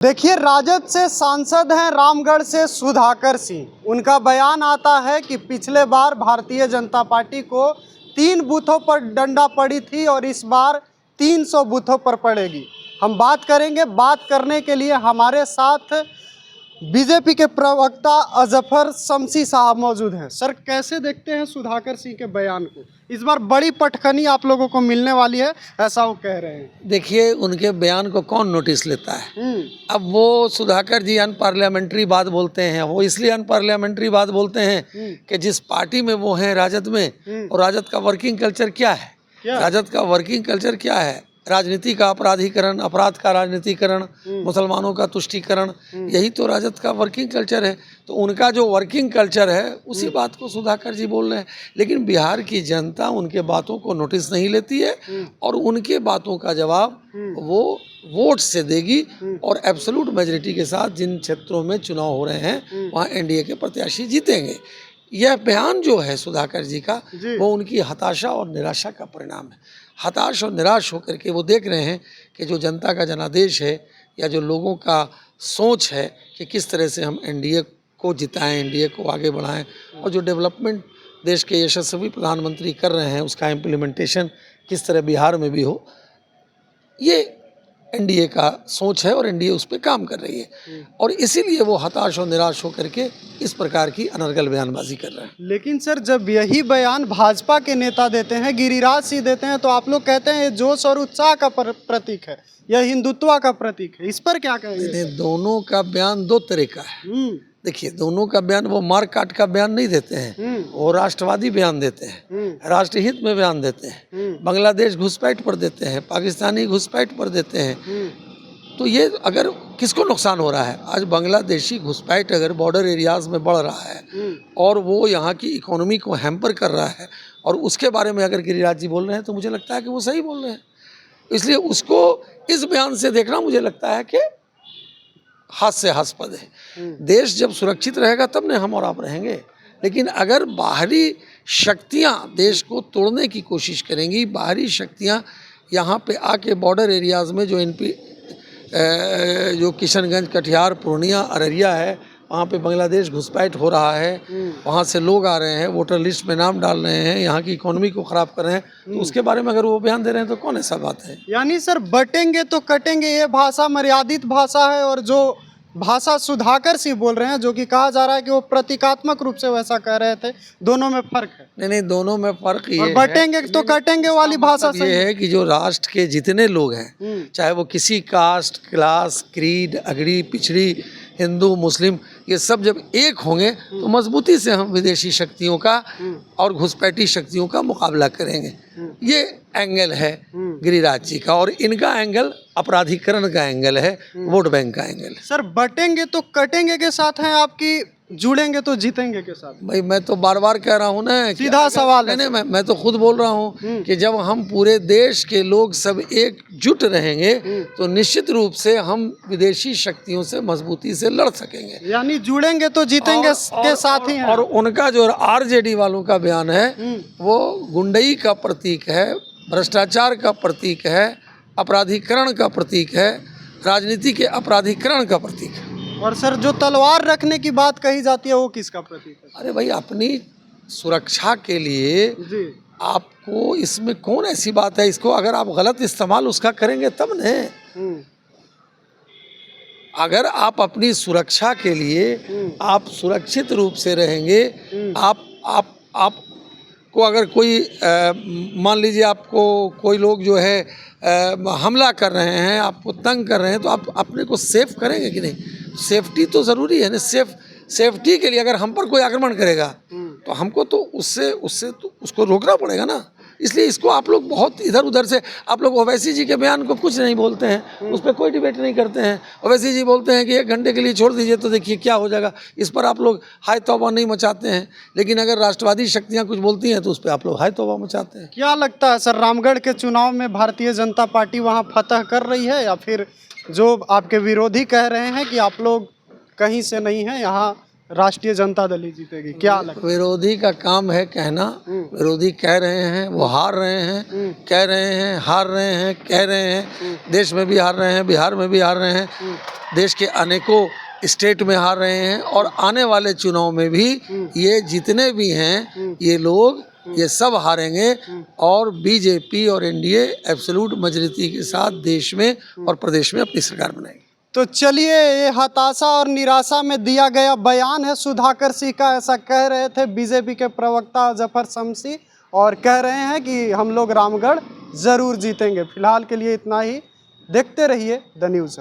देखिए, राजद से सांसद हैं रामगढ़ से सुधाकर सिंह। उनका बयान आता है कि पिछले बार भारतीय जनता पार्टी को 3 बूथों पर डंडा पड़ी थी और इस बार 300 बूथों पर पड़ेगी। हम बात करेंगे। बात करने के लिए हमारे साथ बीजेपी के प्रवक्ता अजफर शमसी साहब मौजूद हैं। सर, कैसे देखते हैं सुधाकर सिंह के बयान को? इस बार बड़ी पटखनी आप लोगों को मिलने वाली है, ऐसा वो कह रहे हैं। देखिए, उनके बयान को कौन नोटिस लेता है। अब वो सुधाकर जी अनपार्लियामेंट्री बात बोलते हैं। वो इसलिए अनपार्लियामेंट्री बात बोलते हैं कि जिस पार्टी में वो हैं, राजद में, और राजद का वर्किंग कल्चर क्या है? राजद का वर्किंग कल्चर क्या है? राजनीति का अपराधीकरण, अपराध का राजनीतिकरण, मुसलमानों का तुष्टीकरण, यही तो राजद का वर्किंग कल्चर है। तो उनका जो वर्किंग कल्चर है उसी बात को सुधाकर जी बोल रहे हैं। लेकिन बिहार की जनता उनके बातों को नोटिस नहीं लेती है और उनके बातों का जवाब वो वोट से देगी। और एब्सोल्यूट मेजॉरिटी के साथ जिन क्षेत्रों में चुनाव हो रहे हैं वहाँ एनडीए के प्रत्याशी जीतेंगे। यह बयान जो है सुधाकर जी का, वो उनकी हताशा और निराशा का परिणाम है। हताश और निराश होकर के वो देख रहे हैं कि जो जनता का जनादेश है या जो लोगों का सोच है कि किस तरह से हम एनडीए को जिताएं, एनडीए को आगे बढ़ाएं, और जो डेवलपमेंट देश के यशस्वी प्रधानमंत्री कर रहे हैं उसका इम्प्लीमेंटेशन किस तरह बिहार में भी हो, ये एनडीए का सोच है और एनडीए उस पर काम कर रही है। और इसीलिए वो हताश और निराश होकर के इस प्रकार की अनर्गल बयानबाजी कर रहे हैं। लेकिन सर, जब यही बयान भाजपा के नेता देते हैं, गिरिराज सिंह देते हैं, तो आप लोग कहते हैं ये जोश और उत्साह का प्रतीक है, यह हिंदुत्व का प्रतीक है। इस पर क्या कहेंगे? दोनों का बयान दो तरह का है। देखिए, दोनों का बयान, वो मार काट का बयान नहीं देते हैं, वो राष्ट्रवादी बयान देते हैं, राष्ट्रहित में बयान देते हैं, बांग्लादेश घुसपैठ पर देते हैं, पाकिस्तानी घुसपैठ पर देते हैं। तो ये अगर किसको नुकसान हो रहा है? आज बांग्लादेशी घुसपैठ अगर बॉर्डर एरियाज में बढ़ रहा है और वो यहाँ की इकोनॉमी को हैम्पर कर रहा है और उसके बारे में अगर गिरिराज जी बोल रहे हैं तो मुझे लगता है कि वो सही बोल रहे हैं। इसलिए उसको इस बयान से देखना मुझे लगता है कि हास्यास्पद है। देश जब सुरक्षित रहेगा तब न हम और आप रहेंगे। लेकिन अगर बाहरी शक्तियां देश को तोड़ने की कोशिश करेंगी, बाहरी शक्तियां यहाँ पे आके बॉर्डर एरियाज़ में जो किशनगंज, कटिहार, पूर्णिया, अररिया है, वहाँ पे बांग्लादेश घुसपैठ हो रहा है, वहाँ से लोग आ रहे हैं, वोटर लिस्ट में नाम डाल रहे हैं, यहाँ की इकोनॉमी को ख़राब कर रहे हैं, तो उसके बारे में अगर वो बयान दे रहे हैं तो कौन ऐसा बात है? यानी सर, बटेंगे तो कटेंगे, ये भाषा मर्यादित भाषा है, और जो भाषा सुधाकर सिंह बोल रहे हैं, जो कि कहा जा रहा है कि वो प्रतीकात्मक रूप से वैसा कह रहे थे, दोनों में फर्क है। नहीं, दोनों में फर्क ये है, बटेंगे तो कटेंगे वाली भाषा ये है कि जो राष्ट्र के जितने लोग हैं, चाहे वो किसी कास्ट, क्लास, क्रीड, अगड़ी, पिछड़ी, हिंदू, मुस्लिम, ये सब जब एक होंगे तो मजबूती से हम विदेशी शक्तियों का और घुसपैठी शक्तियों का मुकाबला करेंगे। ये एंगल है गिरिराज जी का, और इनका एंगल अपराधीकरण का एंगल है, वोट बैंक का एंगल है। सर, बटेंगे तो कटेंगे के साथ हैं आपकी, जुड़ेंगे तो जीतेंगे के साथ? भाई, मैं तो बार बार कह रहा हूँ ना, सीधा सवाल है। नहीं, मैं तो खुद बोल रहा हूँ कि जब हम पूरे देश के लोग सब एकजुट रहेंगे तो निश्चित रूप से हम विदेशी शक्तियों से मजबूती से लड़ सकेंगे। यानी जुड़ेंगे तो जीतेंगे के साथ ही हैं। और उनका जो आरजेडी वालों का बयान है वो गुंडई का प्रतीक है, भ्रष्टाचार का प्रतीक है, अपराधीकरण का प्रतीक है, राजनीति के अपराधीकरण का प्रतीक है। और सर, जो तलवार रखने की बात कही जाती है वो किसका प्रतीक है? अरे भाई, अपनी सुरक्षा के लिए आपको इसमें कौन ऐसी बात है? इसको अगर आप गलत इस्तेमाल उसका करेंगे तब न। अगर आप अपनी सुरक्षा के लिए आप सुरक्षित रूप से रहेंगे, आपको अगर कोई मान लीजिए आपको कोई लोग जो है हमला कर रहे हैं, आपको तंग कर रहे हैं, तो आप अपने को सेफ करेंगे कि नहीं? सेफ्टी तो ज़रूरी है ना। सेफ्टी के लिए अगर हम पर कोई आक्रमण करेगा तो हमको तो उससे तो उसको रोकना पड़ेगा ना। इसलिए इसको आप लोग बहुत इधर उधर से, आप लोग ओवैसी जी के बयान को कुछ नहीं बोलते हैं, उस पर कोई डिबेट नहीं करते हैं। ओवैसी जी बोलते हैं कि 1 घंटे के लिए छोड़ दीजिए तो देखिए क्या हो जाएगा, इस पर आप लोग हाय तौबा नहीं मचाते हैं। लेकिन अगर राष्ट्रवादी शक्तियाँ कुछ बोलती हैं तो उस पर आप लोग हाय तौबा मचाते हैं। क्या लगता है सर, रामगढ़ के चुनाव में भारतीय जनता पार्टी वहाँ फतह कर रही है, या फिर जो आपके विरोधी कह रहे हैं कि आप लोग कहीं से नहीं हैं, यहाँ राष्ट्रीय जनता दल ही जीतेगी, क्या लगता विरोधी का काम है कहना, विरोधी कह रहे हैं वो हार रहे हैं, कह रहे हैं हार रहे हैं, कह रहे हैं देश में भी हार रहे हैं, बिहार में भी हार रहे हैं, देश के अनेकों स्टेट में हार रहे हैं और आने वाले चुनाव में भी ये जितने भी हैं ये लोग ये सब हारेंगे और बीजेपी और एनडीए एब्सोल्यूट मेजॉरिटी के साथ देश में और प्रदेश में अपनी सरकार बनाएगी। तो चलिए, ये हताशा और निराशा में दिया गया बयान है सुधाकर सिंह का, ऐसा कह रहे थे बीजेपी के प्रवक्ता जफर शमसी, और कह रहे हैं कि हम लोग रामगढ़ ज़रूर जीतेंगे। फिलहाल के लिए इतना ही, देखते रहिए द न्यूज़।